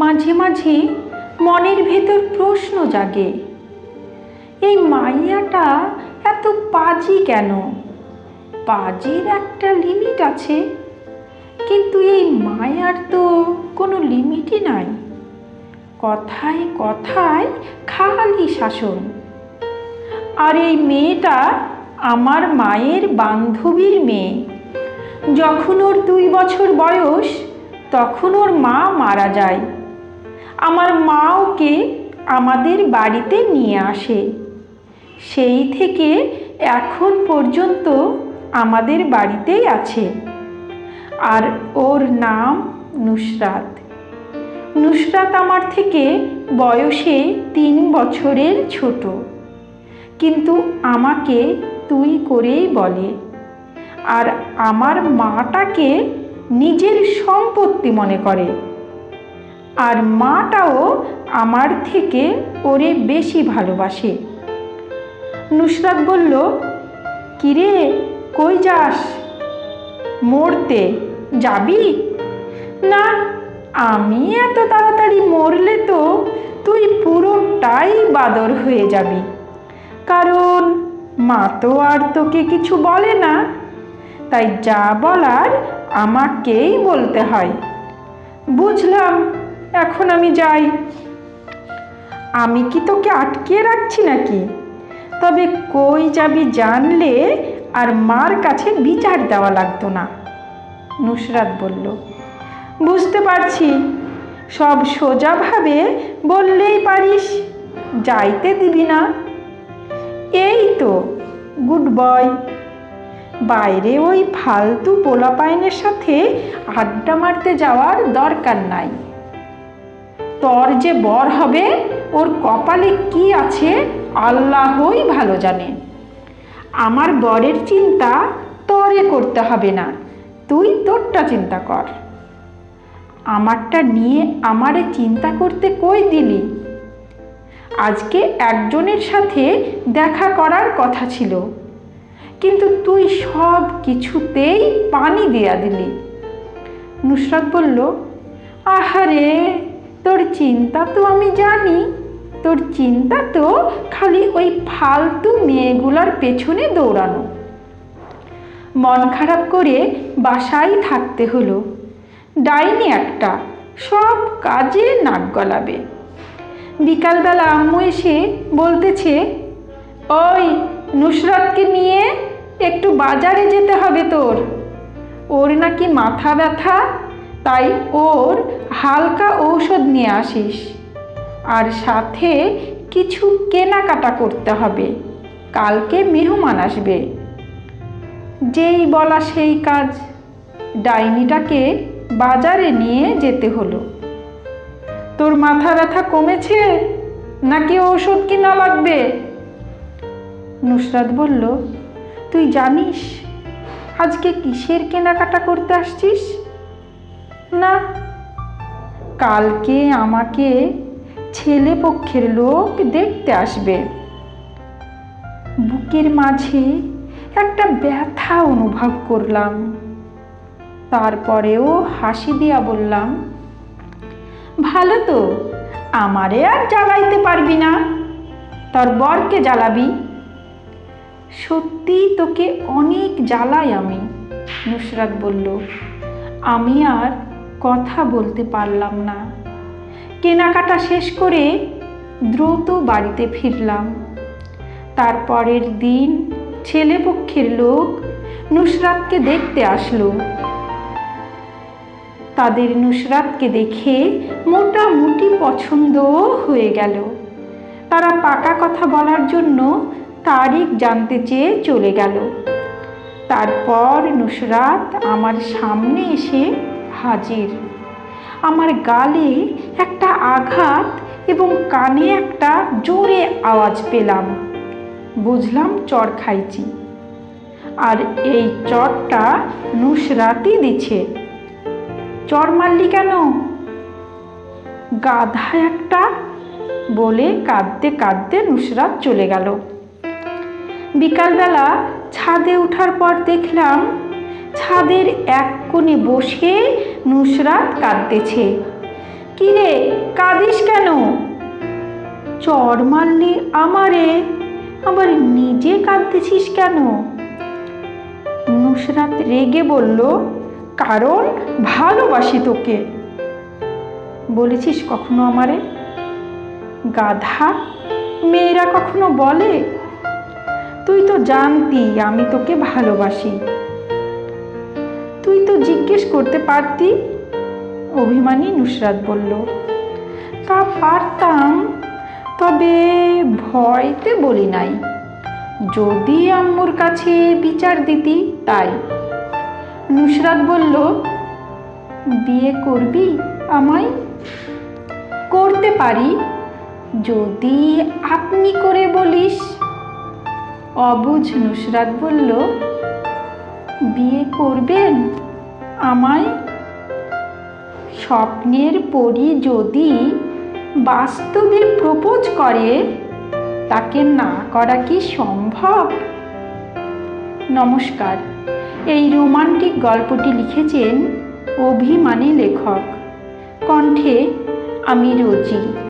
মাঝে মাঝে মনের ভেতর প্রশ্ন জাগে, এই মাইয়াটা এত পাজি কেন? পাজির একটা লিমিট আছে, কিন্তু এই মায়ার তো কোনো লিমিটই নাই। কথায় কথায় খালি শাসন। আর এই মেয়েটা আমার মায়ের বান্ধবীর মেয়ে। যখন ওর 2 বছর বয়স তখন ওর মা মারা যায়। আমার মা ওকে আমাদের বাড়িতে নিয়ে আসে। সেই থেকে এখন পর্যন্ত আমাদের বাড়িতেই আছে। আর ওর নাম নুসরাত। নুসরাত আমার থেকে বয়সে 3 বছরের ছোট, কিন্তু আমাকে তুই করেই বলে। আর আমার মাটাকে নিজের সম্পত্তি মনে করে। আর মাটাও আমার থেকে ওরে বেশি ভালোবাসে। নুসরাত বলল, কিরে কই যাস? মরতে যাবি? না, আমি এত তাড়াতাড়ি মরলে তো তুই পুরোটাই বাদর হয়ে যাবি, কারণ মা তো আর তোকে কিছু বলে না, তাই যা বলার আমাকেই বলতে হয়। বুঝলাম, এখন আমি যাই। আমি কি তোকে আটকে রাখছি নাকি? তবে কই যাবি জানলে আর মার কাছে বিচার দেওয়া লাগতো না। নুসরাত বলল, বুঝতে পারছি, সব সোজাভাবে বললেই পারিস, যাইতে দিবি না। এই তো গুড বয়। বাইরে ওই ফালতু পোলাপাইনের সাথে আড্ডা মারতে যাওয়ার দরকার নাই। তোর যে বর হবে ওর কপালে কি আছে আল্লাহই ভালো জানে। আমার বরের চিন্তা তোরে করতে হবে না, তুই তোরটা চিন্তা কর। আমারটা নিয়ে আমারে চিন্তা করতে কই দিলি? আজকে একজনের সাথে দেখা করার কথা ছিল, কিন্তু তুই সব কিছুতেই পানি দিয়া দিলি। নুসরাত বলল, আহারে, তোর চিন্তা তো আমি জানি। তোর চিন্তা তো খালি ওই ফালতু মেয়েগুলার পেছনে দৌড়ানো। মন খারাপ করে বাসায় থাকতে হলো। ডাইনি একটা, সব কাজে নাক গলাবে। বিকালবেলা আম্মু এসে বলতেছে, ওই নুসরাতকে নিয়ে একটু বাজারে যেতে হবে তোর। ওর নাকি মাথা ব্যথা, তাই ওর হালকা ঔষধ নিয়ে আসিস। আর সাথে কিছু কেনাকাটা করতে হবে, কালকে মেহমান আসবে। যেই বলা সেই কাজ, ডাইনিটাকে বাজারে নিয়ে যেতে হলো। তোর মাথা ব্যথা কমেছে নাকি ঔষধ কিনা লাগবে? নুসরাত বলল, তুই জানিস আজকে কিসের কেনাকাটা করতে আসছিস? না, কালকে আমাকে ছেলে পক্ষের লোক দেখতে আসবে। বুকের মাঝে একটা ব্যথা অনুভব করলাম। তারপরেও হাসি দিয়া বললাম, ভালো তো, আমারে আর জ্বালাইতে পারবি না, তোর বরকে জ্বালাবি। সত্যি তোকে অনেক জ্বালাই আমি, নুসরাত বলল। আমি আর কথা বলতে পারলাম না। কেনাকাটা শেষ করে দ্রুত বাড়িতে ফিরলাম। তারপরের দিন ছেলেপক্ষের লোক নুসরাতকে দেখতে আসলো। তাদের নুসরাতকে দেখে মোটামুটি পছন্দও হয়ে গেল। তারা পাকা কথা বলার জন্য তারিখ জানতে চেয়ে চলে গেল। তারপর নুসরাত আমার সামনে এসে হাজির। আমার গালে একটা আঘাত এবং কানে একটা জোরে আওয়াজ পেলাম। বুঝলাম চড় খাইছি। আর এই চড়টা নুসরাতই দিছে। চড় মারলি কেন? গাধা একটা, বলে কাঁদতে কাঁদতে নুসরাত চলে গেল। বিকালবেলা ছাদে ওঠার পর দেখলাম ছাদের এক কোণে বসে নুসরাত কাঁদতেছে। কিরে, কাঁদিস কেন? চড় মারলি আমারে, আবার নিজে কাঁদতেছিস কেন? নুসরাত রেগে বলল, কারণ ভালোবাসি তোকে। বলেছিস কখনো আমারে? গাধা, মেয়েরা কখনো বলে? তুই তো জানতি আমি তোকে ভালোবাসি। তুই তো জিজ্ঞেস করতে পারতি। অভিমানী নুসরাত বলল, তা পারতাম, তবে ভয়তে বলি নাই, যদি আম্মুর কাছে বিচার দিতি তাই। নুসরাত বলল, বিয়ে করবি আমায়? করতে পারি, যদি আপনি করে বলিস। অবুঝ নুসরাত বলল, বিয়ে করবেন আমায়? স্বপ্নের পরী যদি বাস্তবে প্রপোজ করে, তাকে না করা কি সম্ভব? নমস্কার, এই রোমান্টিক গল্পটি লিখেছেন অভিমানী লেখক। কণ্ঠে আমি রোজি।